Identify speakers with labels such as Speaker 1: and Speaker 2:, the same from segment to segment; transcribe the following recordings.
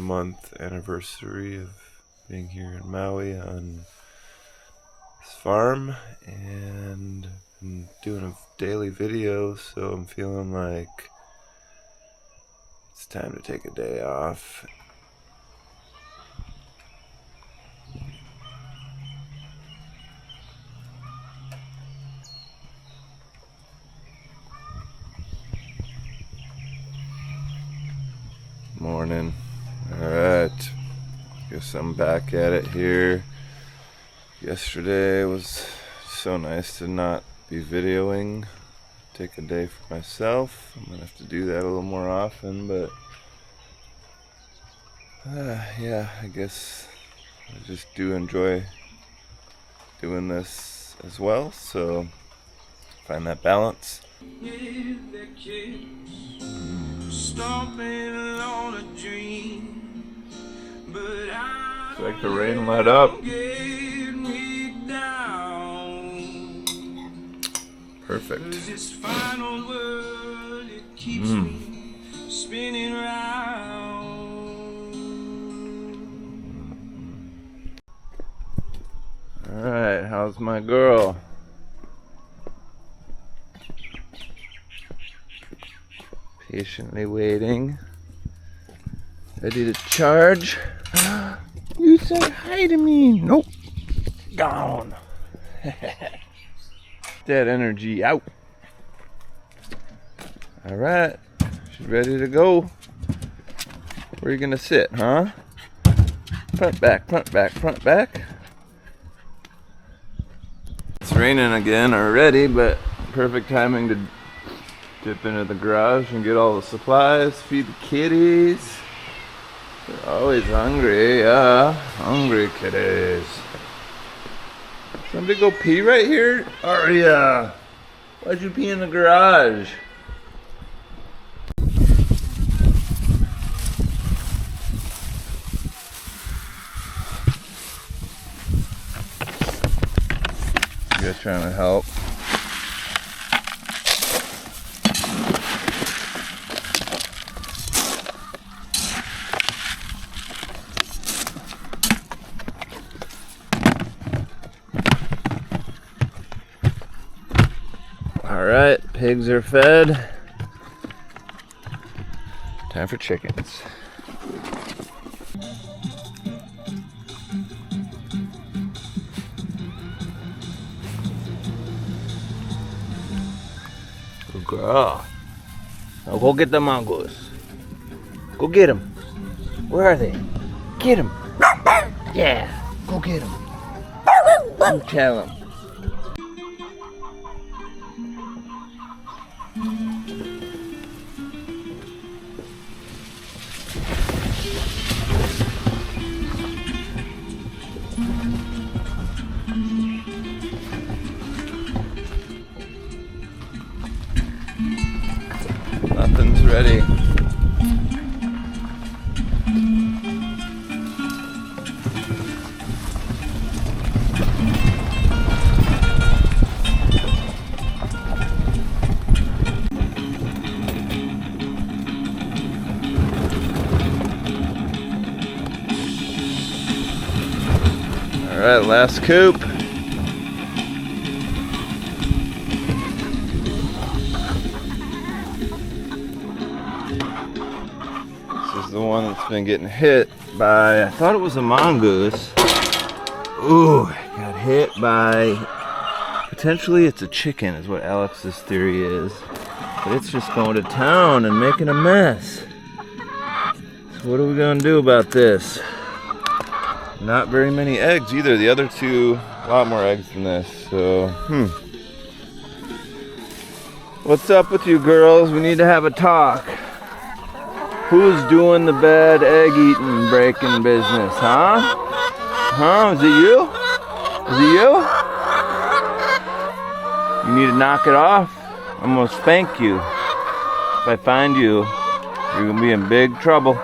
Speaker 1: 1-month anniversary of being here in Maui on this farm, and I'm doing a daily video, so I'm feeling like it's time to take a day off. Morning. Alright, guess I'm back at it here. Yesterday was so nice to not be videoing, take a day for myself. I'm gonna have to do that a little more often, but yeah, I guess I just do enjoy doing this as well, so find that balance. Stomping on a dream, but it's like the rain let up. Perfect. This final word, it keeps me spinning round. All right, how's my girl? Patiently waiting, ready to charge. You said hi to me. Nope. Gone. That energy out. All right, she's ready to go. Where are you gonna sit, huh? Front, back, front, back, front, back. It's raining again already, but perfect timing to dip into the garage and get all the supplies, feed the kitties. They're always hungry, yeah. Hungry kitties. Somebody go pee right here? Aria, why'd you pee in the garage? You guys trying to help? Alright, pigs are fed. Time for chickens. Good girl. Now go get the mongoose. Go get them. Where are they? Get them. Yeah, go get them. You tell them. Nothing's ready. All right, last coop. The one that's been getting hit by, I thought it was a mongoose. Ooh, got hit by, potentially it's a chicken is what Alex's theory is. But it's just going to town and making a mess. So what are we gonna do about this? Not very many eggs either. The other two, a lot more eggs than this, so, What's up with you girls? We need to have a talk. Who's doing the bad egg eating breaking business, huh? Huh? Is it you? Is it you? You need to knock it off. I'm gonna spank you. If I find you, you're gonna be in big trouble.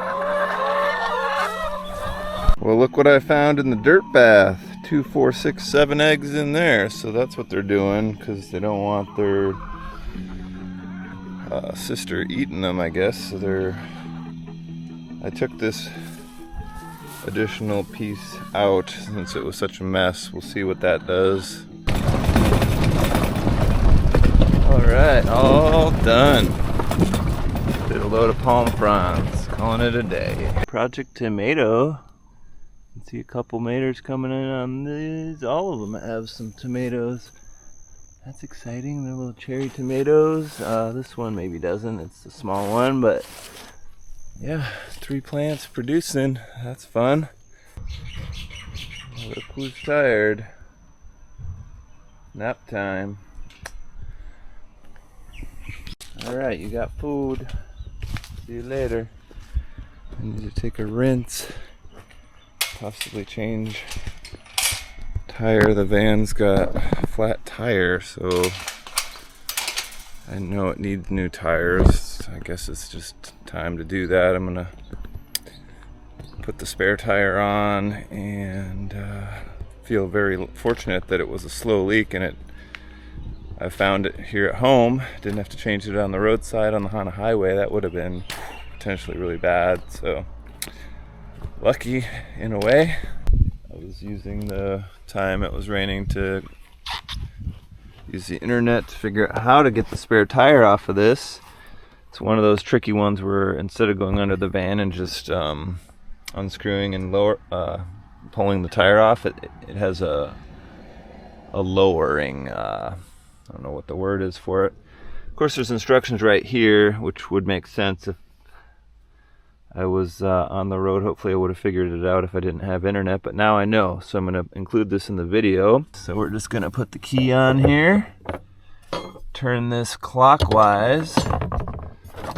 Speaker 1: Well, look what I found in the dirt bath. 2, 4, 6, 7 eggs in there. So that's what they're doing because they don't want their sister eating them, I guess. So I took this additional piece out since it was such a mess. We'll see what that does. Alright, all done. Did a load of palm fronds, calling it a day. Project Tomato. You can see a couple tomatoes coming in on these. All of them have some tomatoes. That's exciting. They're little cherry tomatoes. This one maybe doesn't. It's a small one, but yeah, 3 plants producing. That's fun. Look who's tired. Nap time. Alright, you got food. See you later. I need to take a rinse. Possibly change tire. The van's got a flat tire, so I know it needs new tires. I guess it's just time to do that. I'm gonna put the spare tire on, and feel very fortunate that it was a slow leak and I found it here at home. Didn't have to change it on the roadside on the Hana Highway. That would have been potentially really bad. So lucky in a way. I was using the time it was raining to use the internet to figure out how to get the spare tire off of this. It's one of those tricky ones where instead of going under the van and just unscrewing and pulling the tire off, it has a lowering, I don't know what the word is for it. Of course, there's instructions right here, which would make sense if I was on the road. Hopefully I would have figured it out if I didn't have internet, but now I know, so I'm going to include this in the video. So we're just going to put the key on here, turn this clockwise,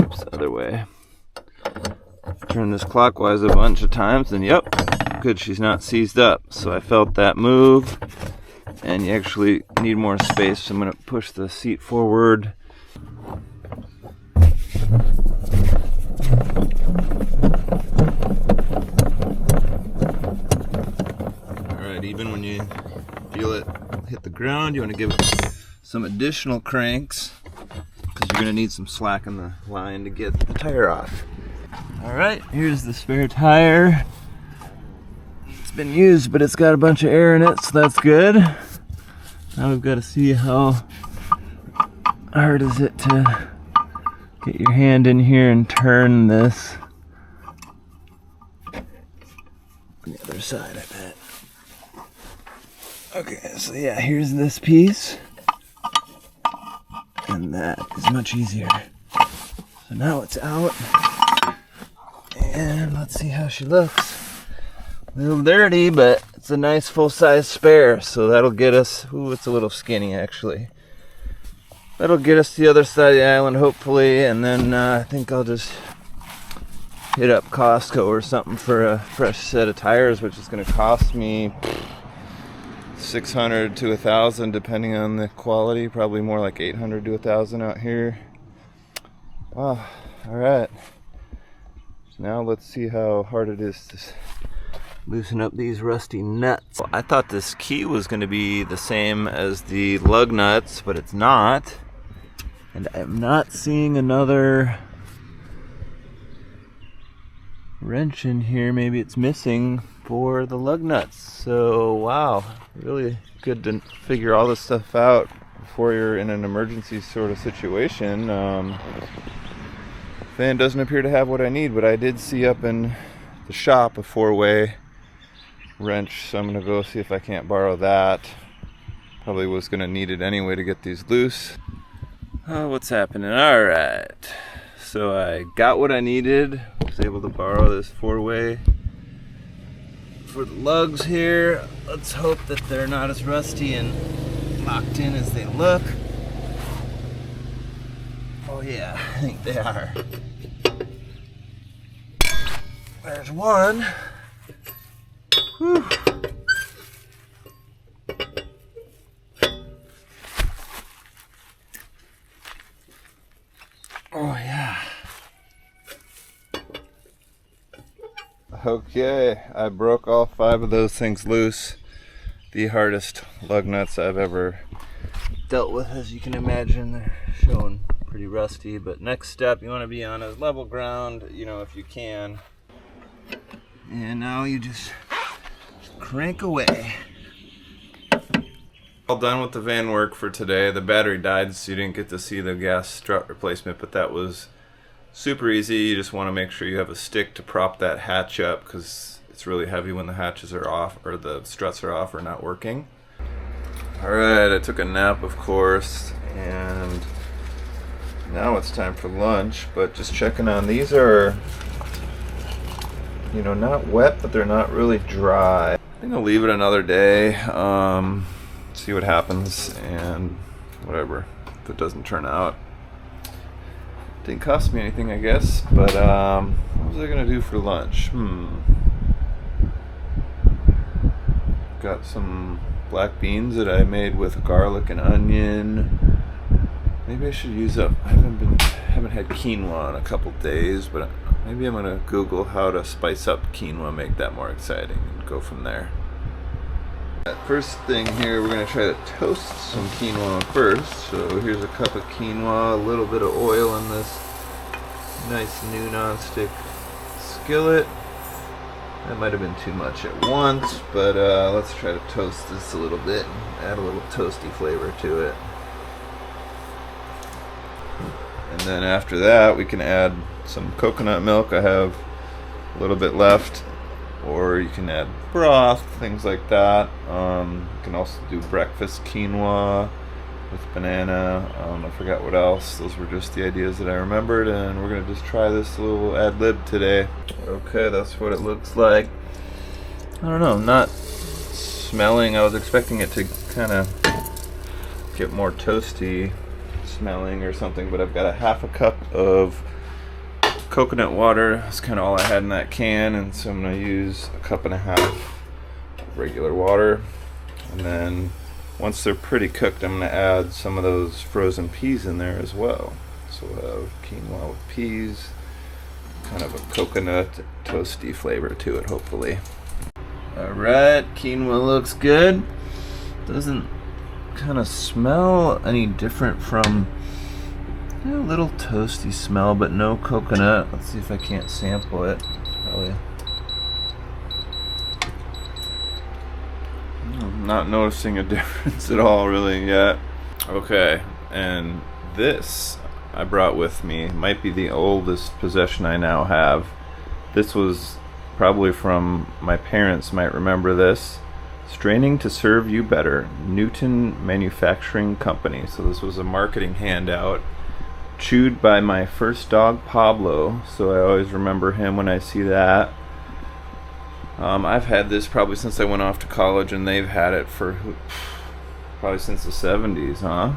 Speaker 1: oops, other way, turn this clockwise a bunch of times, and yep, good, she's not seized up. So I felt that move, and you actually need more space, so I'm going to push the seat forward. Alright, even when you feel it hit the ground, you want to give it some additional cranks, because you're going to need some slack in the line to get the tire off. Alright, here's the spare tire. It's been used, but it's got a bunch of air in it, so that's good. Now we've got to see how hard is it to get your hand in here and turn this. On the other side, I bet. Okay, so yeah, here's this piece. And that is much easier. So now it's out. And let's see how she looks. A little dirty, but it's a nice full-size spare, so that'll get us, ooh, it's a little skinny actually. That'll get us to the other side of the island hopefully, and then I think I'll just hit up Costco or something for a fresh set of tires, which is going to cost me $600 to $1,000 depending on the quality, probably more like $800 to $1,000 out here. Wow, alright. Now let's see how hard it is to loosen up these rusty nuts. I thought this key was going to be the same as the lug nuts, but it's not. And I'm not seeing another wrench in here. Maybe it's missing for the lug nuts. So wow, really good to figure all this stuff out before you're in an emergency sort of situation. Van doesn't appear to have what I need, but I did see up in the shop a 4-way wrench, so I'm going to go see if I can't borrow that. Probably was going to need it anyway to get these loose. Oh, what's happening? Alright, so I got what I needed. Was able to borrow this 4-way for the lugs here. Let's hope that they're not as rusty and locked in as they look. Oh yeah, I think they are. There's one. Whew. Oh yeah. Okay, I broke all 5 of those things loose. The hardest lug nuts I've ever dealt with, as you can imagine. They're showing pretty rusty, but next step, you want to be on a level ground, you know, if you can. And now you just crank away. All done with the van work for today. The battery died, so you didn't get to see the gas strut replacement, but that was super easy. You just want to make sure you have a stick to prop that hatch up because it's really heavy when the hatches are off or the struts are off or not working. Alright, I took a nap, of course, and now it's time for lunch, but just checking on, these are, you know, not wet, but they're not really dry. I think I'll leave it another day, see what happens, and whatever, if it doesn't turn out. Didn't cost me anything, I guess, but what was I gonna do for lunch? Got some black beans that I made with garlic and onion. Maybe I should use up. I haven't had quinoa in a couple days, but maybe I'm gonna Google how to spice up quinoa, make that more exciting, and go from there. First thing here, we're gonna try to toast some quinoa first. So here's a cup of quinoa, a little bit of oil in this nice new non-stick skillet. That might have been too much at once, but let's try to toast this a little bit and add a little toasty flavor to it. And then after that, we can add some coconut milk. I have a little bit left, or you can add broth, things like that. You can also do breakfast quinoa with banana. I forgot what else. Those were just the ideas that I remembered, and we're gonna just try this little ad lib today. Okay, that's what it looks like. I don't know, not smelling. I was expecting it to kind of get more toasty smelling or something, but I've got a half a cup of coconut water. That's kind of all I had in that can, and so I'm going to use a cup and a half of regular water. And then once they're pretty cooked, I'm going to add some of those frozen peas in there as well. So we'll have quinoa with peas, kind of a coconut toasty flavor to it, hopefully. Alright, quinoa looks good. Doesn't kind of smell any different from a little toasty smell, but no coconut. Let's see if I can't sample it. Probably. I'm not noticing a difference at all really yet. Okay, and this I brought with me might be the oldest possession I now have. This was probably from my parents, might remember this. Straining to Serve You Better, Newton Manufacturing Company. So this was a marketing handout chewed by my first dog, Pablo, so I always remember him when I see that. I've had this probably since I went off to college, and they've had it for probably since the 70s, huh?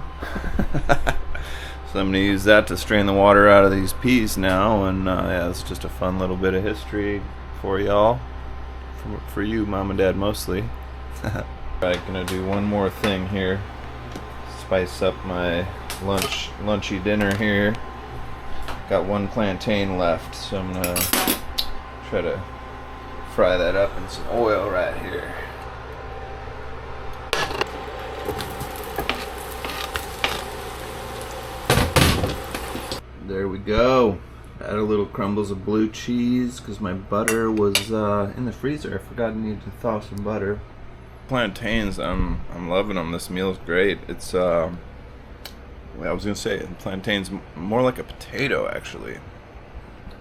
Speaker 1: So I'm going to use that to strain the water out of these peas now, and yeah, it's just a fun little bit of history for y'all, for you, Mom and Dad mostly. I'm gonna do one more thing here, spice up my lunchy dinner here. Got one plantain left, so I'm gonna try to fry that up in some oil right here. There we go. Add a little crumbles of blue cheese because my butter was in the freezer. I forgot I needed to thaw some butter. Plantains, I'm loving them. This meal is great. It's well, I was gonna say plantains more like a potato actually.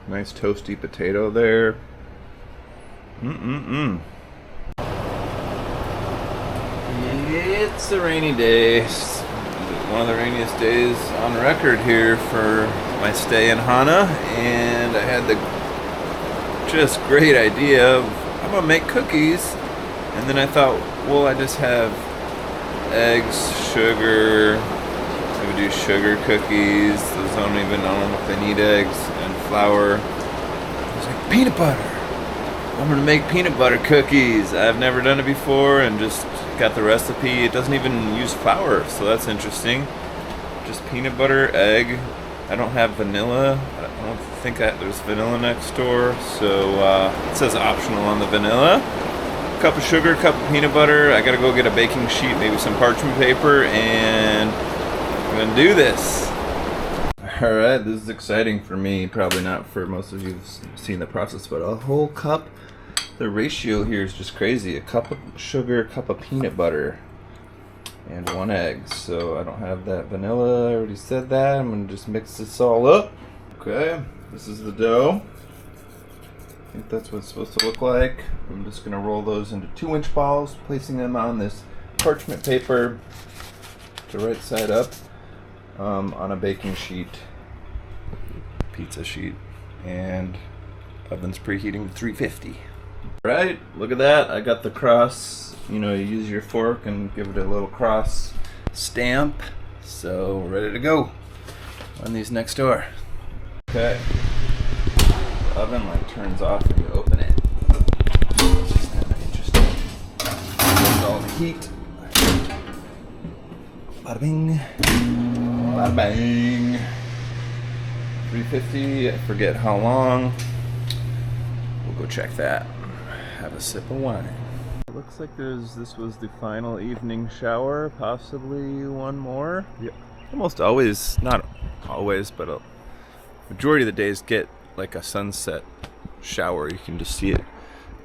Speaker 1: Nice toasty potato there. It's a rainy day. It's one of the rainiest days on record here for my stay in Hana, and I had the just great idea of I'm gonna make cookies. And then I thought, well, I just have eggs, sugar. I would do sugar cookies. Those don't even know if they need eggs, and flour. I was like, peanut butter. I'm gonna make peanut butter cookies. I've never done it before, and just got the recipe. It doesn't even use flour, so that's interesting. Just peanut butter, egg. I don't have vanilla. I don't think there's vanilla next door, so it says optional on the vanilla. Cup of sugar, cup of peanut butter. I gotta go get a baking sheet, maybe some parchment paper, and I'm gonna do this. Alright, this is exciting for me. Probably not for most of you who've seen the process, but a whole cup The ratio here is just crazy. A cup of sugar, a cup of peanut butter, and 1 egg. So I don't have that vanilla. I already said that. I'm gonna just mix this all up. Okay, this is the dough. I think that's what it's supposed to look like. I'm just gonna roll those into 2-inch balls, placing them on this parchment paper to right side up on a baking sheet, pizza sheet, and oven's preheating to 350. Right, look at that. I got the cross. You know, you use your fork and give it a little cross stamp. So we're ready to go on these next door. Okay. The oven turns off when you open it. It's just kind of interesting. There's all the heat. Bada bing. Bada bang. 350. I forget how long. We'll go check that. Have a sip of wine. It looks like this was the final evening shower, possibly one more. Yeah. Almost always, not always, but a majority of the days get like a sunset shower. You can just see it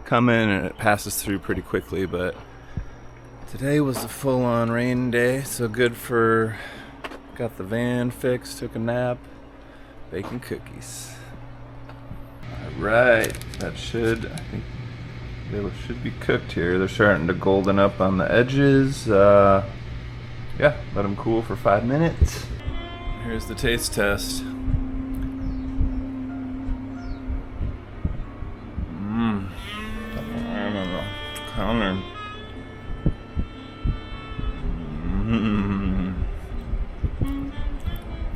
Speaker 1: come in and it passes through pretty quickly, but today was a full-on rain day, so good for got the van fixed, took a nap, baking cookies. Alright, that should, I think they should be cooked here. They're starting to golden up on the edges. Yeah, let them cool for 5 minutes. Here's the taste test. Counter.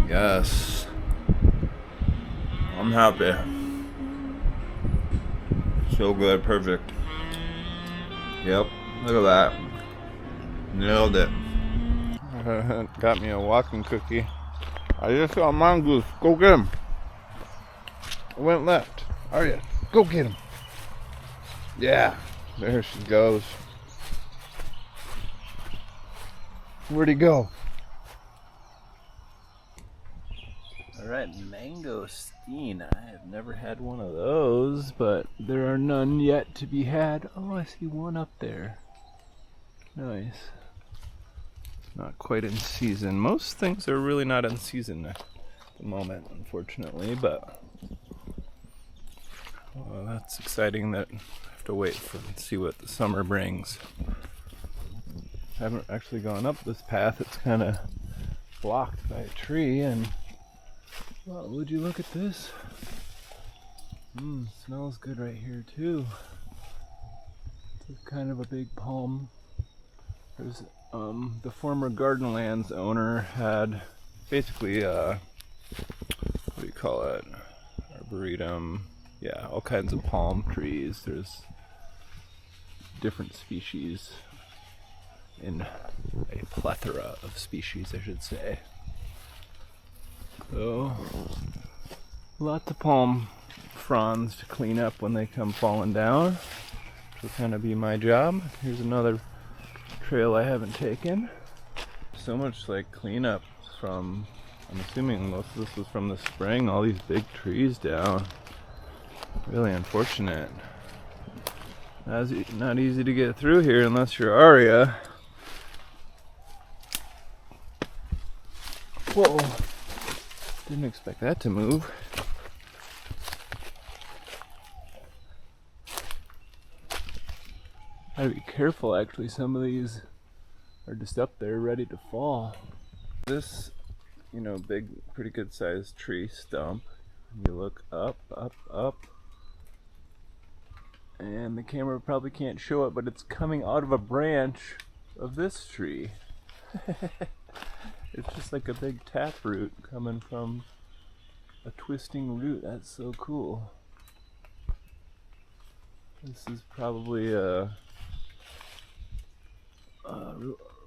Speaker 1: Yes. I'm happy. So good, perfect. Yep, look at that. Nailed it. Got me a walking cookie. I just saw a mongoose. Go get him. I went left. Arya, go get him. Yeah, there she goes. Where'd he go? Alright, mangosteen. I have never had one of those, but there are none yet to be had. Oh, I see one up there. Nice. It's not quite in season. Most things are really not in season at the moment, unfortunately, but well, that's exciting that I have to wait and see what the summer brings. I haven't actually gone up this path. It's kind of blocked by a tree, and well, would you look at this? Smells good right here too. It's kind of a big palm. There's the former Garden Lands owner had basically what do you call it? Arboretum. Yeah, all kinds of palm trees. There's different species in a plethora of species, I should say. So, lots of palm fronds to clean up when they come falling down, which will kind of be my job. Here's another trail I haven't taken. So much like cleanup from, I'm assuming most of this was from the spring, all these big trees down. Really unfortunate. Not easy to get through here unless you're Arya. Whoa. Didn't expect that to move. Gotta be careful, actually. Some of these are just up there ready to fall. This, big, pretty good sized tree stump. You look up, up, up. And the camera probably can't show it, but it's coming out of a branch of this tree. It's just like a big taproot coming from a twisting root. That's so cool. This is probably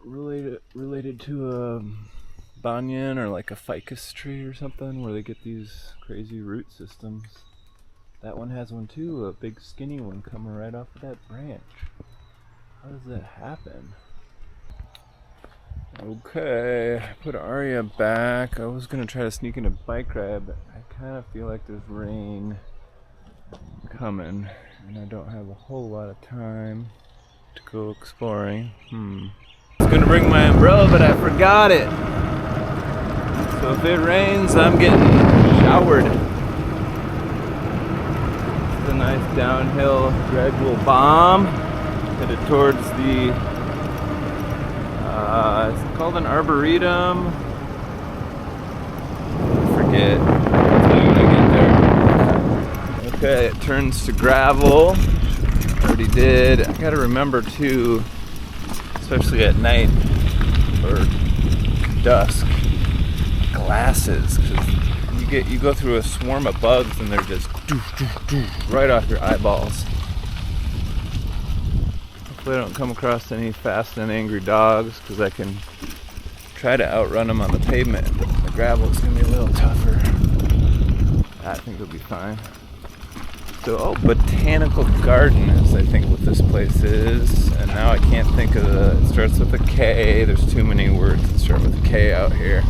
Speaker 1: related to a banyan or like a ficus tree or something, where they get these crazy root systems. That one has one too, a big skinny one coming right off of that branch. How does that happen? Okay, put Arya back. I was gonna try to sneak in a bike ride, but I kind of feel like there's rain coming. and I don't have a whole lot of time to go exploring. I was gonna bring my umbrella, but I forgot it. So if it rains, I'm getting showered. It's a nice downhill, gradual bomb headed towards the, it's called an arboretum. I forget. I'll tell you when I get there. Okay, it turns to gravel. Already did. I gotta remember too, especially at night or dusk, glasses, because you go through a swarm of bugs and they're just right off your eyeballs. Hopefully I don't come across any fast and angry dogs, because I can try to outrun them on the pavement, but the gravel is going to be a little tougher. I think it'll be fine. So, oh, Botanical Garden is, I think, what this place is. And now I can't think of it starts with a K. There's too many words that start with a K out here.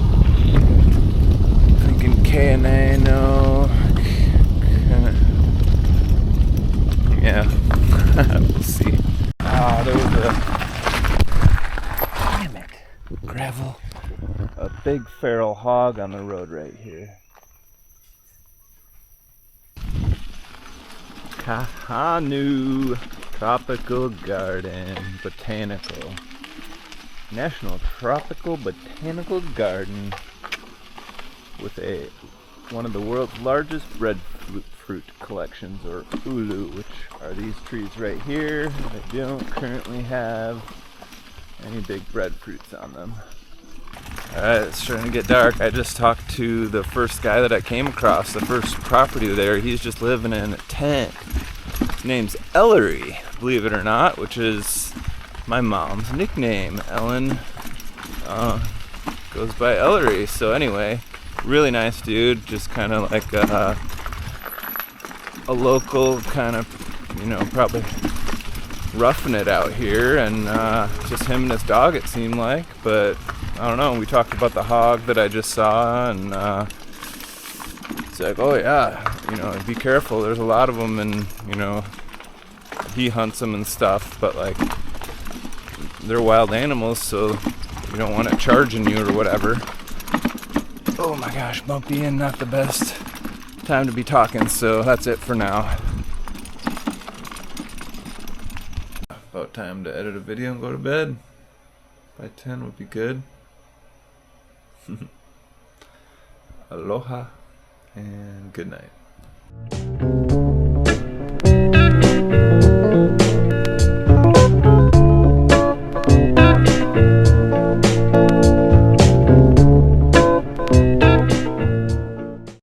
Speaker 1: Thinking K and A, no. Yeah, we'll see. Ah, there was damn it, gravel. A big feral hog on the road right here. Kahanu Tropical Garden, Botanical. National Tropical Botanical Garden with one of the world's largest breadfruit collections, or ulu, which are these trees right here. They don't currently have any big breadfruits on them. Alright, it's starting to get dark. I just talked to the first guy that I came across, the first property there. He's just living in a tent. His name's Ellery, believe it or not, which is my mom's nickname. Ellen goes by Ellery. So anyway, really nice dude, just kind of like a local, kind of, you know, probably roughing it out here, and just him and his dog, it seemed like. But I don't know, we talked about the hog that I just saw, and it's like, oh yeah, you know, be careful, there's a lot of them, and you know, he hunts them and stuff, but like, they're wild animals, so you don't want it charging you or whatever. Oh my gosh, bumpy and not the best time to be talking, so that's it for now. About time to edit a video and go to bed. By 10 would be good. Aloha and good night.